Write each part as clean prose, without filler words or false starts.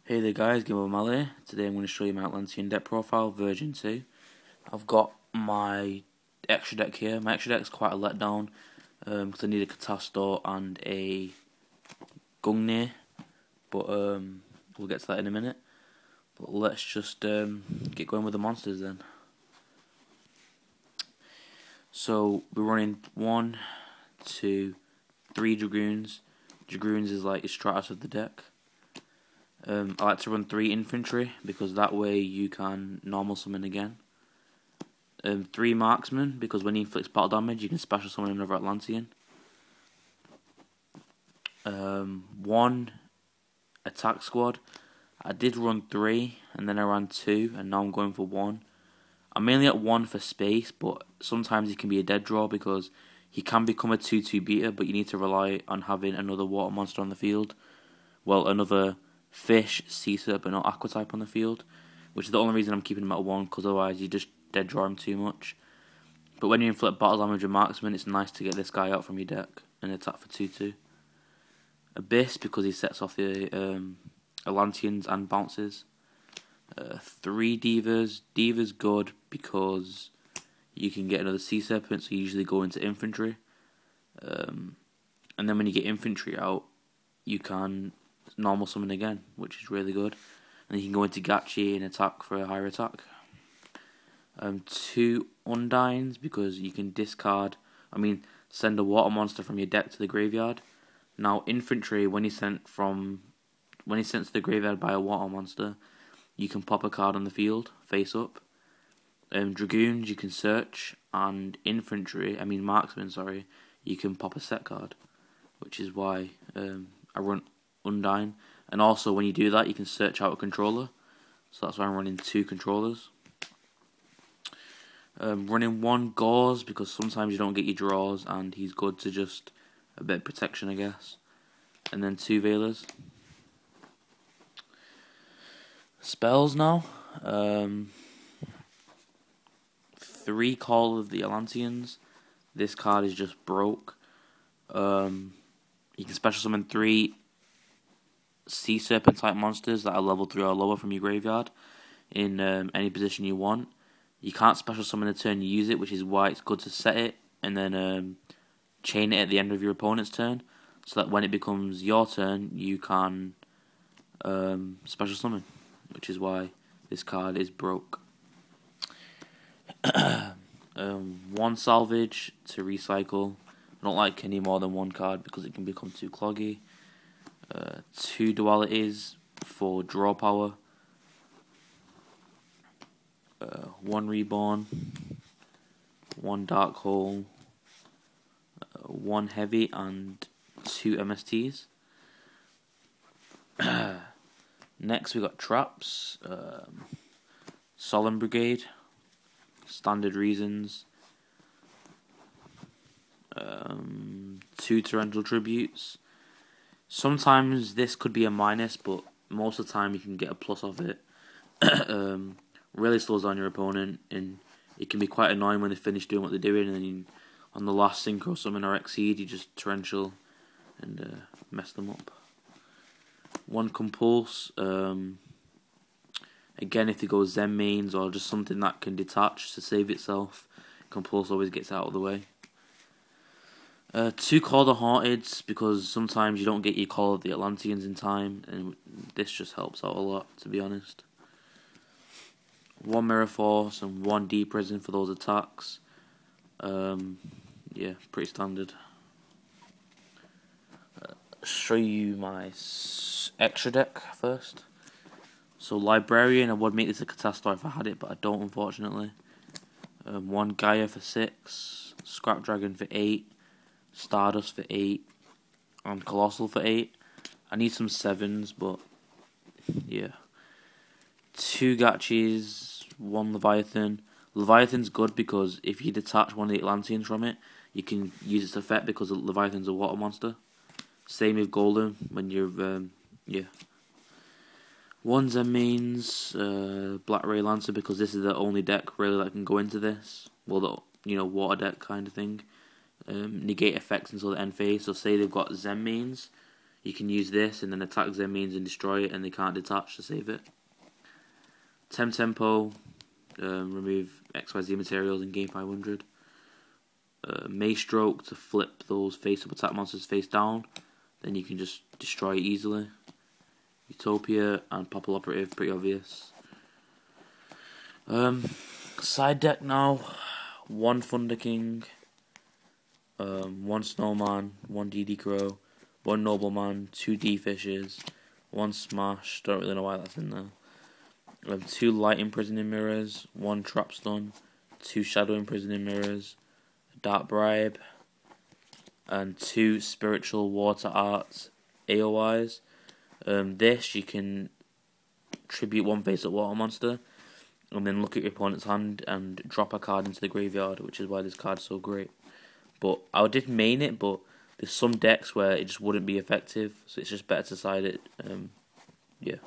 Hey there guys, Game of Malay. Today I'm going to show you my Atlantean deck profile, version 2. I've got my extra deck here. My extra deck is quite a letdown because I need a Catastor and a Gungnir, but we'll get to that in a minute. But let's just get going with the monsters then. So we're running 1, 2, 3 Dragoons. Dragoons is like the Stratus of the deck. I like to run 3 infantry because that way you can normal summon again. 3 marksmen because when he inflicts battle damage you can special summon another Atlantean. 1 attack squad. I did run 3 and then I ran 2 and now I'm going for 1. I'm mainly at 1 for space, but sometimes he can be a dead draw because he can become a 2-2 beater, but you need to rely on having another water monster on the field. Well, another fish, sea serpent or aqua type on the field, which is the only reason I'm keeping him at 1, because otherwise you just dead draw him too much. But when you inflict battle damage and marksman, it's nice to get this guy out from your deck and attack for 2-2. Abyss because he sets off the Atlanteans and bounces. 3 divas. Diva's good because you can get another sea serpent, so you usually go into infantry. And then when you get infantry out, you can normal summon again, which is really good. And you can go into Gachi and attack for a higher attack. 2 Undines because you can send a water monster from your deck to the graveyard. Now infantry, when he's sent to the graveyard by a water monster, you can pop a card on the field face up. Dragoons you can search, and marksmen, you can pop a set card, which is why I run Undine. And also when you do that you can search out a controller, so that's why I'm running 2 controllers. Running 1 Gauze because sometimes you don't get your draws and he's good to just a bit of protection, I guess. And then 2 Veilers. Spells now. 3 Call of the Atlanteans. This card is just broke. You can special summon 3 sea serpent type monsters that are level 3 or lower from your graveyard in any position you want. You can't special summon the turn you use it, which is why it's good to set it and then chain it at the end of your opponent's turn, so that when it becomes your turn you can special summon, which is why this card is broke. 1 Salvage to recycle. I don't like any more than 1 card because it can become too cloggy. 2 Dualities for draw power. 1 Reborn, 1 Dark Hole, 1 Heavy, and 2 MSTs. Next we got Traps, Solemn Brigade, Standard Reasons, 2 Torrential Tributes. Sometimes this could be a minus, but most of the time you can get a plus off it. Really slows down your opponent, and it can be quite annoying when they finish doing what they're doing, and then on the last Synchro Summon or Exceed, you just torrential and mess them up. 1 Compulse. Again, if they go Zen mains or just something that can detach to save itself, Compulse always gets out of the way. 2 Call the Haunted because sometimes you don't get your Call of the Atlanteans in time, and this just helps out a lot, to be honest. 1 Mirror Force and 1 Deep Prison for those attacks. Yeah, pretty standard. Show you my extra deck first. So Librarian, I would make this a Catastor if I had it, but I don't, unfortunately. 1 Gaia for 6, Scrap Dragon for 8, Stardust for 8, and Colossal for 8. I need some 7s, but yeah. 2 Gachis, 1 Leviathan. Leviathan's good because if you detach one of the Atlanteans from it, you can use its effect because Leviathan's a water monster. Same with Golem when you're, yeah. 1 Zen mains, Black Ray Lancer because this is the only deck really that can go into this. Well, the water deck kind of thing. Negate effects until the end phase. So say they've got Zen mains, you can use this and then attack their means and destroy it, and they can't detach to save it. Tempo, remove XYZ materials in game 500. Mace Stroke to flip those face-up attack monsters face down, then you can just destroy it easily. Utopia and Popple Operative, pretty obvious. Side deck now, 1 Thunder King, 1 Snowman, 1 DD Crow, 1 Nobleman, 2 D Fishes, 1 Smash, don't really know why that's in there. 2 Light Imprisoning Mirrors, 1 Trap Stun, 2 Shadow Imprisoning Mirrors, a Dark Bribe, and 2 Spiritual Water Arts AOIs. This, you can tribute 1 face-up water monster, and then look at your opponent's hand and drop a card into the graveyard, which is why this card's so great. But I did main it, but there's some decks where it just wouldn't be effective, so it's just better to side it. Yeah.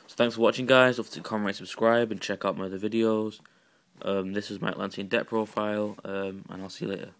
So thanks for watching, guys. Don't forget to comment, rate, subscribe, and check out my other videos. This is my Atlantean deck profile, and I'll see you later.